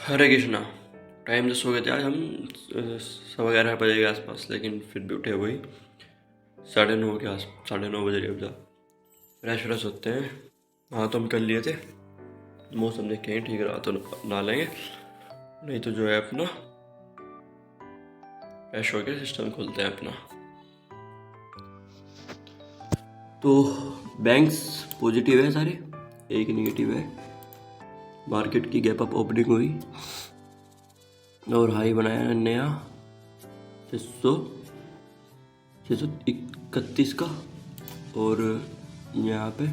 हरे Krishna. Time से सो गए थे आज हम 11:15 के आसपास, लेकिन फिर भी उठे वही 9:30 के आस 9:30 बजे अब जा फ्रेश व्रेश होते हैं। हाँ तो हम कर लिए थे, मौसम देख के ठीक रहा तो नहा लेंगे, नहीं तो जो है अपना फ्रेश होके सिस्टम खोलते हैं अपना। तो बैंक्स पॉजिटिव है सारे, एक नेगेटिव है। मार्केट की गैप अप ओपनिंग हुई और हाई बनाया नया 631 का। और यहाँ पे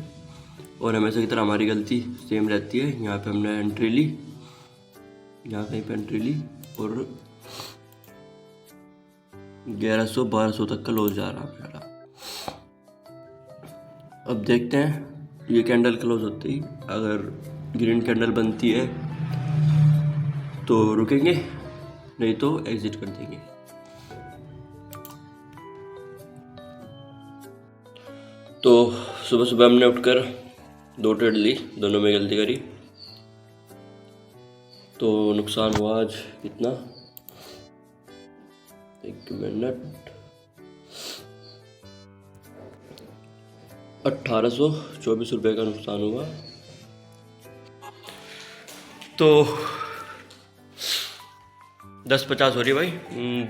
और हमेशा की तरह हमारी गलती सेम रहती है, यहाँ पे हमने एंट्री ली, यहाँ कहीं पे एंट्री ली और 1100-1200 तक का लॉस जा रहा मेरा। अब देखते हैं, ये कैंडल क्लोज होते ही अगर ग्रीन कैंडल बनती है तो रुकेंगे, नहीं तो एग्जिट कर देंगे। तो सुबह सुबह हमने उठकर 2 ट्रेड ली, दोनों में गलती करी, तो नुकसान हुआ आज कितना, एक मिनट, 1824 रुपये का नुकसान हुआ। तो 10:50 हो रही भाई,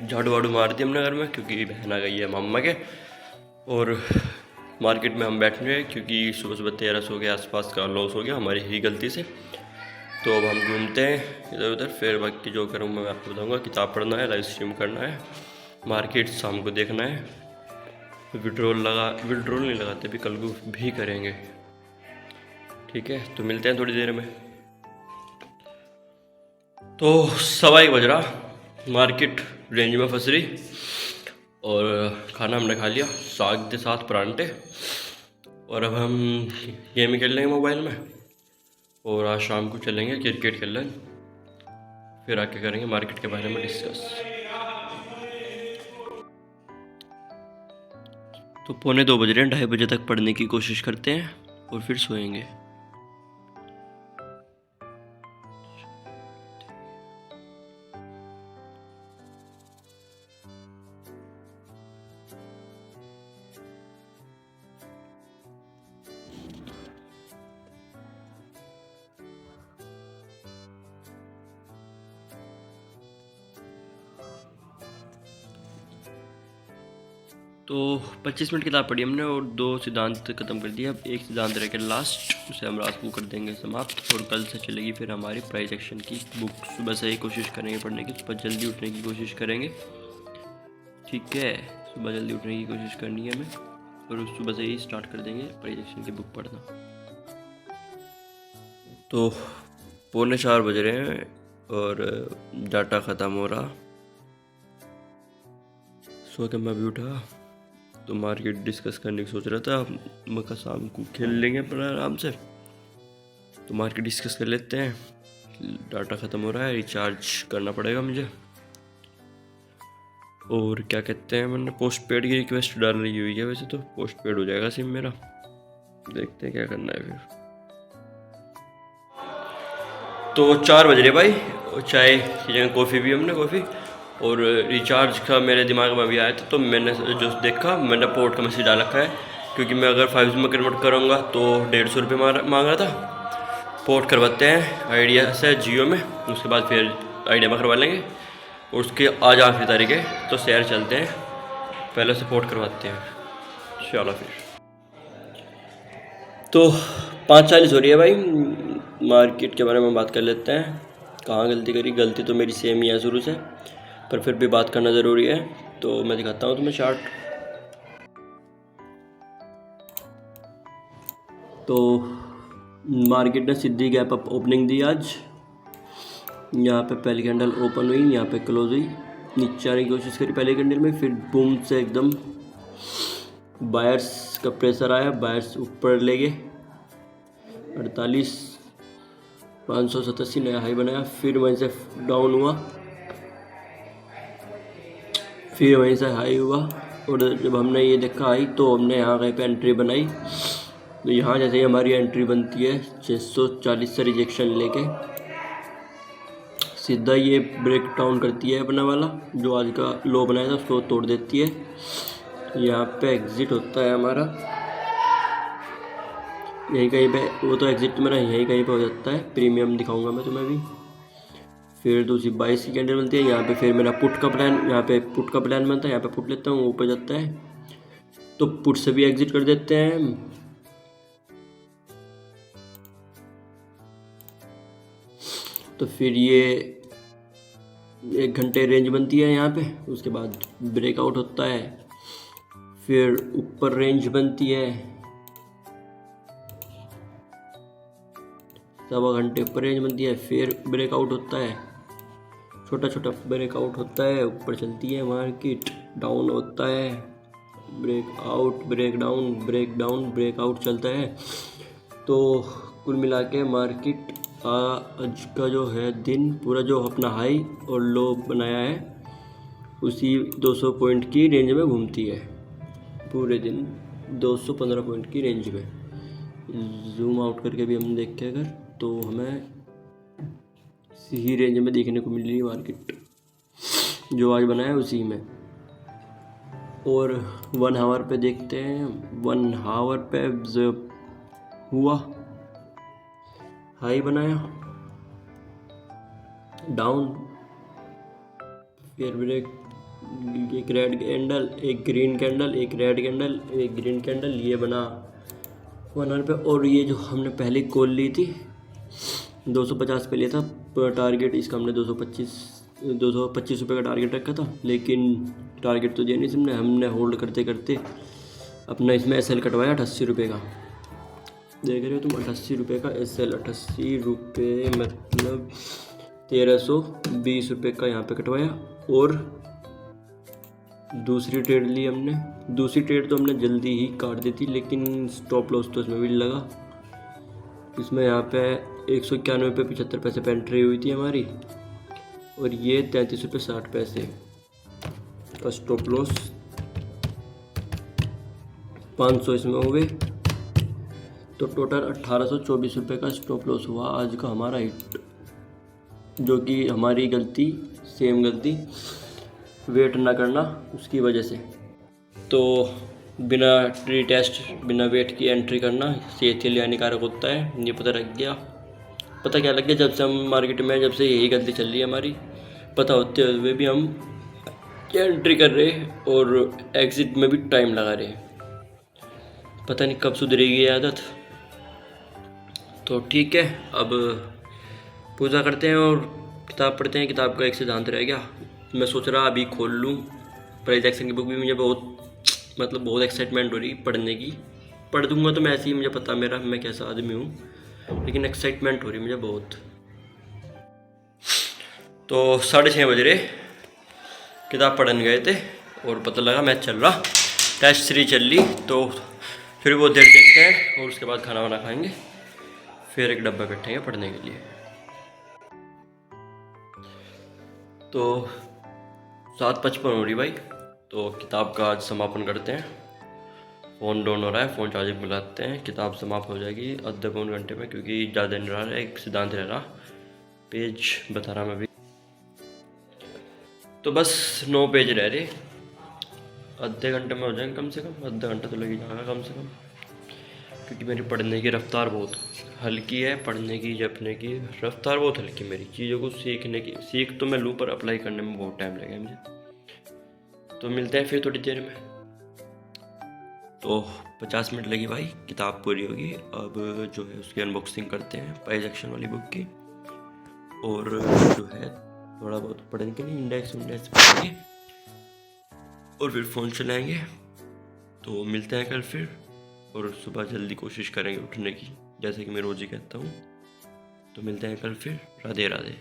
झाड़ू वाड़ू मार दी हमने घर में, क्योंकि बहन आ गई है मम्मा के। और मार्केट में हम बैठ गए क्योंकि सुबह सुबह 1300 के आसपास का लॉस हो गया हमारी ही गलती से। तो अब हम घूमते हैं इधर उधर, फिर बाकी जो करूँगा मैं आपको बताऊँगा। किताब पढ़ना है, लाइव स्ट्रीम करना है, मार्केट शाम को देखना है, विड्रॉल नहीं लगाते भी, कल को भी करेंगे। ठीक है, तो मिलते हैं थोड़ी देर में। तो 1:15 बज रहा, मार्केट रेंज में फंस रही और खाना हमने खा लिया, साग के साथ परांठे। और अब हम गेम खेल लेंगे मोबाइल में, और आज शाम को चलेंगे क्रिकेट खेलने, फिर आके करेंगे मार्केट के बारे में डिस्कस। तो 1:45 बज रहे हैं, 2:30 बजे तक पढ़ने की कोशिश करते हैं और फिर सोएंगे। तो 25 मिनट किताब पढ़ी हमने और 2 सिद्धांत खत्म कर दिया। अब एक सिद्धांत रह गया लास्ट, उसे हम रात को कर देंगे समाप्त। और कल से चलेगी फिर हमारी प्राइज एक्शन की बुक। सुबह से ही कोशिश करेंगे पढ़ने की, सुबह जल्दी उठने की कोशिश करेंगे। ठीक है, सुबह जल्दी उठने की कोशिश करनी है हमें, और सुबह से ही स्टार्ट कर देंगे प्राइज एक्शन की बुक पढ़ना। तो 3:45 बज रहे हैं और डाटा ख़त्म हो रहा। सो के मैं भी उठा तो मार्केट डिस्कस करने की सोच रहा था। मैं कहा शाम को खेल लेंगे अपना आराम से, तो मार्केट डिस्कस कर लेते हैं। डाटा ख़त्म हो रहा है, रिचार्ज करना पड़ेगा मुझे। और क्या कहते हैं, मैंने पोस्ट पेड की रिक्वेस्ट डाल रही हुई है, वैसे तो पोस्ट पेड हो जाएगा सिम मेरा, देखते हैं क्या करना है फिर। तो 4 बज रहे भाई, और चाय की जगह कॉफ़ी भी हमने कॉफ़ी। और रिचार्ज का मेरे दिमाग में अभी आया था, तो मैंने जो देखा, मैंने पोर्ट का मैसेज डाल रखा है, क्योंकि मैं अगर 5G में कन्वर्ट करूँगा तो 150 रुपये मांग रहा था। पोर्ट करवाते हैं आइडिया से जियो में, उसके बाद फिर आइडिया में करवा लेंगे। और उसके आज आखिरी तारीख है, तो शहर चलते हैं, पहले से पोर्ट करवाते हैं। चलो फिर। तो 5:40 हो रही है भाई, मार्केट के बारे में बात कर लेते हैं। कहाँ गलती करी, गलती तो मेरी सेम ही है शुरू से, पर फिर भी बात करना ज़रूरी है। तो मैं दिखाता हूँ तुम्हें चार्ट। तो मार्केट ने सीधी गैप अप ओपनिंग दी आज, यहाँ पे पहली कैंडल ओपन हुई, यहाँ पे क्लोज हुई, नीचे आने की कोशिश करी पहले कैंडल में, फिर बूम से एकदम बायर्स का प्रेशर आया, बायर्स ऊपर ले गए 48,587 नया हाई बनाया, फिर वहीं से डाउन हुआ, फिर वहीं से हाई हुआ। और जब हमने ये देखा हाई, तो हमने यहाँ कहीं पे एंट्री बनाई। तो यहाँ जैसे ही हमारी एंट्री बनती है 640 से रिजेक्शन लेके सीधा ये ब्रेक डाउन करती है अपना वाला, जो आज का लो बनाया था उसको तोड़ देती है। यहाँ पे एग्ज़िट होता है हमारा, यहीं कहीं पे, वो तो एग्ज़िट मेरा यहीं कहीं पे हो जाता है। प्रीमियम दिखाऊंगा मैं तुम्हें भी। फिर दूसरी 22 की कैंडल बनती है। यहाँ पे फिर मेरा पुट का प्लान, यहाँ पे पुट का प्लान बनता है। यहाँ पे पुट लेता हूँ, ऊपर जाता है तो पुट से भी एग्ज़िट कर देते हैं। तो फिर ये 1 घंटे रेंज बनती है यहाँ पे, उसके बाद ब्रेकआउट होता है। फिर ऊपर रेंज बनती है, 1.25 घंटे ऊपर रेंज बनती है। फिर ब्रेकआउट होता है, छोटा छोटा ब्रेकआउट होता है, ऊपर चलती है मार्केट, डाउन होता है, breakout, break down, break down, breakout चलता है। तो कुल मिला के मार्केट आज का जो है दिन पूरा, जो अपना हाई और लो बनाया है उसी 200 पॉइंट की रेंज में घूमती है पूरे दिन, 215 पॉइंट की रेंज में। जूम आउट करके भी हम देखें अगर, तो हमें इसी रेंज में देखने को मिल रही है मार्केट, जो आज बनाया है उसी में। और 1 आवर पे देखते हैं, 1 आवर पे जब हुआ हाई बनाया, डाउन, फिर ब्रेक, एक रेड कैंडल, एक ग्रीन कैंडल, एक रेड कैंडल, एक ग्रीन कैंडल, ये बना 1 आवर पे। और ये जो हमने पहले कॉल ली थी 250 पे लिया था टारगेट, इसका हमने 225 रुपये का टारगेट रखा था, लेकिन टारगेट तो दिया नहीं हमने होल्ड करते करते अपना इसमें एसएल कटवाया 88 रुपये का। देख रहे हो तुम, 88 रुपये का एसएल, 88 रुपये मतलब 1320 रुपये का यहाँ पे कटवाया। और दूसरी ट्रेड ली हमने, दूसरी ट्रेड तो हमने जल्दी ही काट दी थी, लेकिन स्टॉप लॉस तो इसमें भी लगा। इसमें यहाँ पे 191 रुपये 75 पैसे पे एंट्री हुई थी हमारी, और ये 33 रुपये 60 पैसे का स्टॉप लॉस, 500 इसमें हो गए, तो टोटल 1824 रुपये का स्टॉप लॉस हुआ आज का हमारा हिट, जो कि हमारी गलती, सेम गलती, वेट ना करना उसकी वजह से। तो बिना ट्री टेस्ट, बिना वेट की एंट्री करना सेहत के लिए हानिकारक होता है, ये पता लग गया। पता क्या लग गया, जब से हम मार्केट में, जब से यही गलती चल रही है हमारी, पता होते हुए भी हम एंट्री कर रहे हैं और एग्ज़िट में भी टाइम लगा रहे हैं। पता नहीं कब सुधरेगी ये आदत। तो ठीक है, अब पूजा करते हैं और किताब पढ़ते हैं। किताब का एक सिद्धांत रह गया, मैं सोच रहा अभी खोल लूँ। प्राइज एक्शन की बुक भी मुझे बहुत एक्साइटमेंट हो रही पढ़ने की। पढ़ दूँगा तो मैं ऐसे ही, मुझे पता मेरा मैं कैसा आदमी हूँ, लेकिन एक्साइटमेंट हो रही मुझे बहुत। तो 6:30 बज रहे, किताब पढ़ने गए थे और पता लगा मैच चल रहा, टेस्ट सीरीज चल रही। तो फिर वो देर देखते हैं और उसके बाद खाना वाना खाएंगे, फिर एक डब्बा बैठेंगे पढ़ने के लिए। तो 7:55 हो रही भाई, तो किताब का आज समापन करते हैं। फ़ोन डाउन हो रहा है, फ़ोन चार्जिंग में लगाते हैं, किताब समाप्त हो जाएगी आधे पौन घंटे में, क्योंकि ज़्यादा नहीं रहा है, एक सिद्धांत रह रहा, पेज बता रहा मैं अभी। तो बस 9 पेज रह रहे, आधे घंटे में हो जाएंगे कम से कम, आधा घंटा तो लग ही जाएगा कम से कम, क्योंकि मेरी पढ़ने की रफ्तार बहुत हल्की है। पढ़ने की, जपने की रफ्तार बहुत हल्की, मेरी चीज़ों को सीखने की, सीख तो मैं लूँ पर अप्लाई करने में बहुत टाइम लगेगा मुझे। तो मिलते हैं फिर थोड़ी देर में। तो 50 मिनट लगी भाई, किताब पूरी होगी। अब जो है उसकी अनबॉक्सिंग करते हैं, प्राइज एक्शन वाली बुक की, और जो है थोड़ा बहुत पढ़ने के लिए इंडेक्स पढ़ेंगे और फिर फ़ोन चलाएंगे। तो मिलते हैं कल फिर, और सुबह जल्दी कोशिश करेंगे उठने की, जैसे कि मैं रोज़ ही कहता हूँ। तो मिलते हैं कल फिर, राधे राधे।